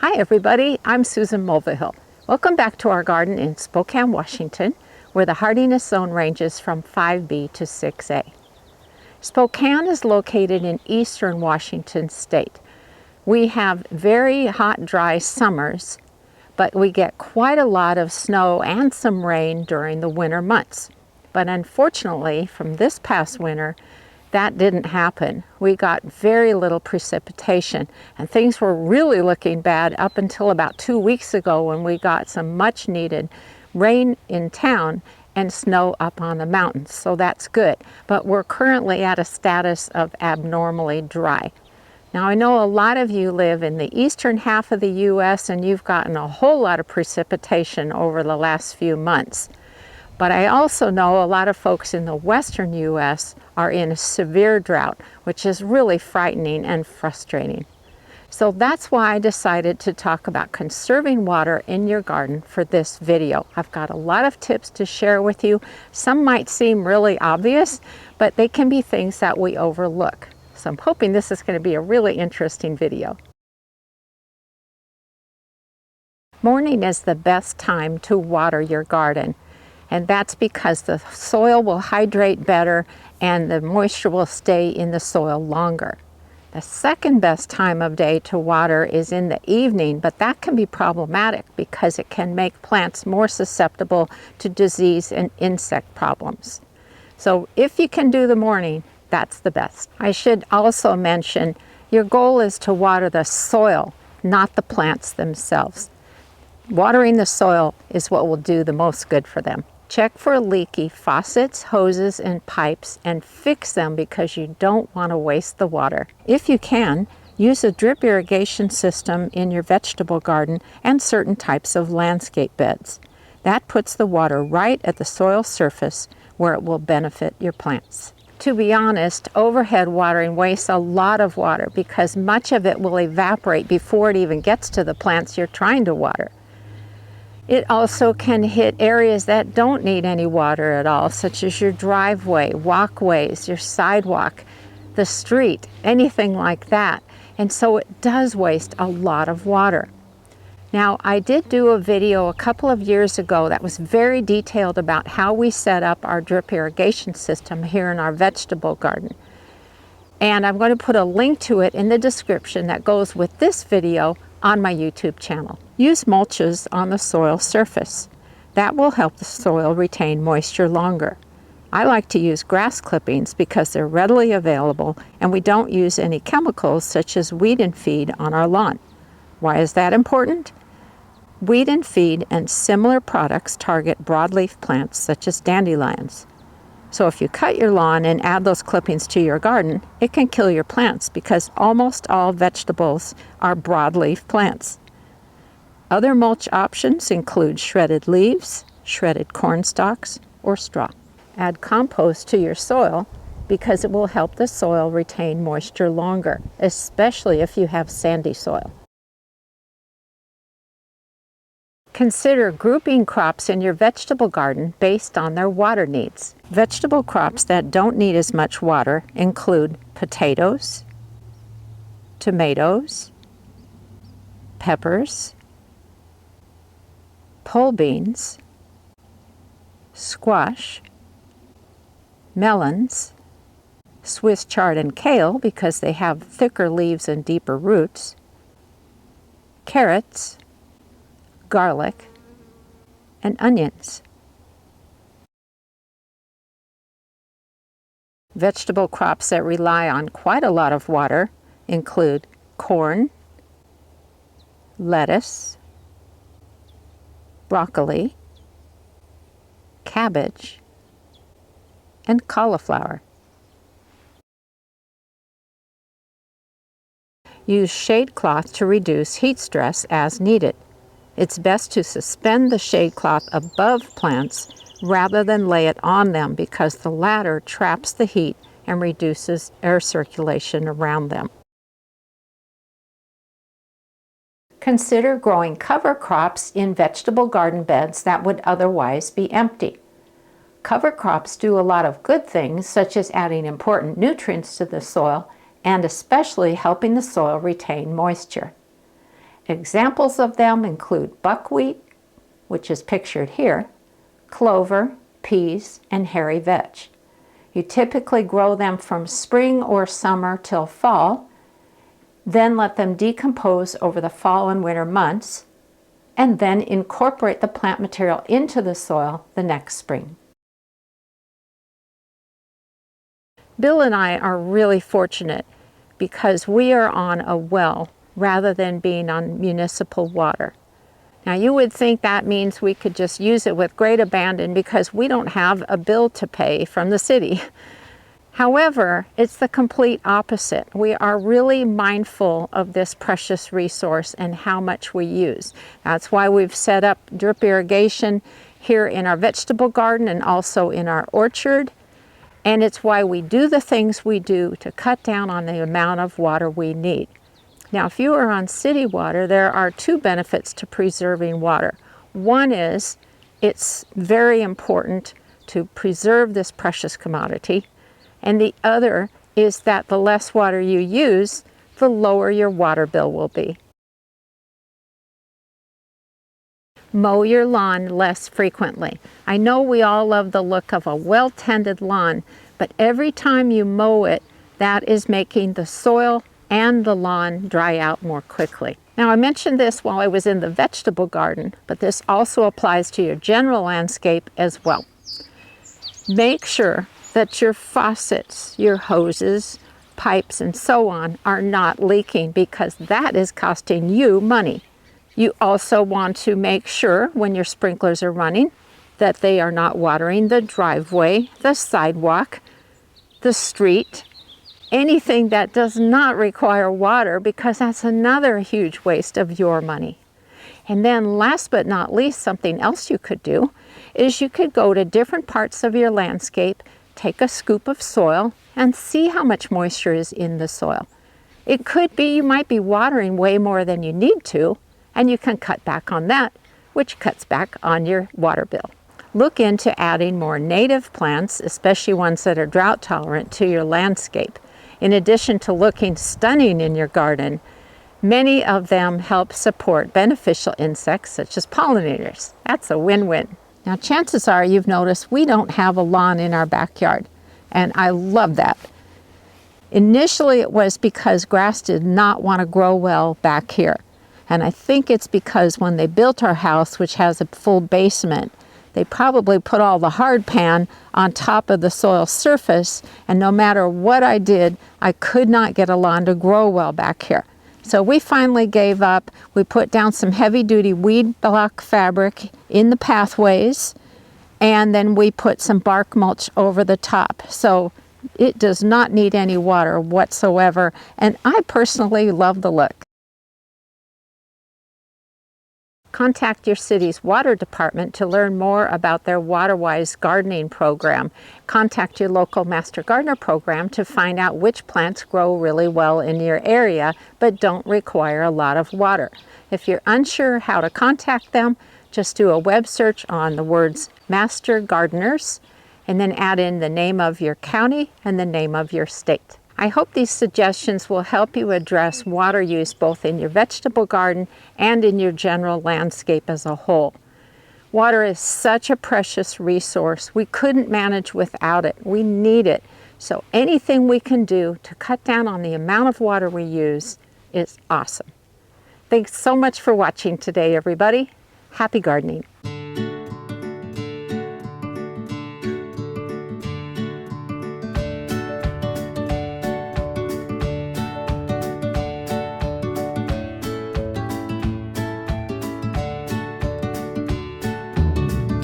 Hi everybody, I'm Susan Mulvihill. Welcome back to our garden in Spokane, Washington, where the hardiness zone ranges from 5B to 6A. Spokane is located in eastern Washington state. We have very hot, dry summers, but we get quite a lot of snow and some rain during the winter months. But unfortunately, from this past winter, that didn't happen. We got very little precipitation, and things were really looking bad up until about 2 weeks ago when we got some much needed rain in town and snow up on the mountains, so that's good. But we're currently at a status of abnormally dry. Now I know a lot of you live in the eastern half of the U.S. and you've gotten a whole lot of precipitation over the last few months. But I also know a lot of folks in the western U.S. are in a severe drought, which is really frightening and frustrating. So that's why I decided to talk about conserving water in your garden for this video. I've got a lot of tips to share with you. Some might seem really obvious, but they can be things that we overlook. So I'm hoping this is going to be a really interesting video. Morning is the best time to water your garden. And that's because the soil will hydrate better and the moisture will stay in the soil longer. The second best time of day to water is in the evening, but that can be problematic because it can make plants more susceptible to disease and insect problems. So if you can do the morning, that's the best. I should also mention your goal is to water the soil, not the plants themselves. Watering the soil is what will do the most good for them. Check for leaky faucets, hoses, and pipes and fix them because you don't want to waste the water. If you can, use a drip irrigation system in your vegetable garden and certain types of landscape beds. That puts the water right at the soil surface where it will benefit your plants. To be honest, overhead watering wastes a lot of water because much of it will evaporate before it even gets to the plants you're trying to water. It also can hit areas that don't need any water at all, such as your driveway, walkways, your sidewalk, the street, anything like that. And so it does waste a lot of water. Now, I did do a video a couple of years ago that was very detailed about how we set up our drip irrigation system here in our vegetable garden. And I'm going to put a link to it in the description that goes with this video on my YouTube channel. Use mulches on the soil surface. That will help the soil retain moisture longer. I like to use grass clippings because they're readily available and we don't use any chemicals such as weed and feed on our lawn. Why is that important? Weed and feed and similar products target broadleaf plants such as dandelions. So if you cut your lawn and add those clippings to your garden, it can kill your plants because almost all vegetables are broadleaf plants. Other mulch options include shredded leaves, shredded corn stalks, or straw. Add compost to your soil because it will help the soil retain moisture longer, especially if you have sandy soil. Consider grouping crops in your vegetable garden based on their water needs. Vegetable crops that don't need as much water include potatoes, tomatoes, peppers, pole beans, squash, melons, Swiss chard and kale because they have thicker leaves and deeper roots, carrots, garlic, and onions. Vegetable crops that rely on quite a lot of water include corn, lettuce, broccoli, cabbage, and cauliflower. Use shade cloth to reduce heat stress as needed. It's best to suspend the shade cloth above plants rather than lay it on them because the latter traps the heat and reduces air circulation around them. Consider growing cover crops in vegetable garden beds that would otherwise be empty. Cover crops do a lot of good things, such as adding important nutrients to the soil and especially helping the soil retain moisture. Examples of them include buckwheat, which is pictured here, clover, peas, and hairy vetch. You typically grow them from spring or summer till fall, then let them decompose over the fall and winter months, and then incorporate the plant material into the soil the next spring. Bill and I are really fortunate because we are on a well rather than being on municipal water. Now you would think that means we could just use it with great abandon because we don't have a bill to pay from the city. However, it's the complete opposite. We are really mindful of this precious resource and how much we use. That's why we've set up drip irrigation here in our vegetable garden and also in our orchard. And it's why we do the things we do to cut down on the amount of water we need. Now, if you are on city water, there are two benefits to preserving water. One is it's very important to preserve this precious commodity. And the other is that the less water you use, the lower your water bill will be. Mow your lawn less frequently. I know we all love the look of a well-tended lawn, but every time you mow it, that is making the soil and the lawn dry out more quickly. Now, I mentioned this while I was in the vegetable garden, but this also applies to your general landscape as well. Make sure that your faucets, your hoses, pipes, and so on are not leaking because that is costing you money. You also want to make sure when your sprinklers are running that they are not watering the driveway, the sidewalk, the street, anything that does not require water because that's another huge waste of your money. And then last but not least, something else you could do is you could go to different parts of your landscape, take a scoop of soil and see how much moisture is in the soil. It could be you might be watering way more than you need to, and you can cut back on that, which cuts back on your water bill. Look into adding more native plants, especially ones that are drought tolerant, to your landscape. In addition to looking stunning in your garden, many of them help support beneficial insects such as pollinators. That's a win-win. Now, chances are you've noticed we don't have a lawn in our backyard, and I love that. Initially, it was because grass did not want to grow well back here. And I think it's because when they built our house, which has a full basement, they probably put all the hard pan on top of the soil surface, and no matter what I did, I could not get a lawn to grow well back here. So we finally gave up. We put down some heavy-duty weed block fabric in the pathways, and then we put some bark mulch over the top. So it does not need any water whatsoever, and I personally love the look. Contact your city's water department to learn more about their Waterwise gardening program. Contact your local Master Gardener program to find out which plants grow really well in your area but don't require a lot of water. If you're unsure how to contact them, just do a web search on the words Master Gardeners and then add in the name of your county and the name of your state. I hope these suggestions will help you address water use both in your vegetable garden and in your general landscape as a whole. Water is such a precious resource. We couldn't manage without it. We need it. So anything we can do to cut down on the amount of water we use is awesome. Thanks so much for watching today, everybody. Happy gardening.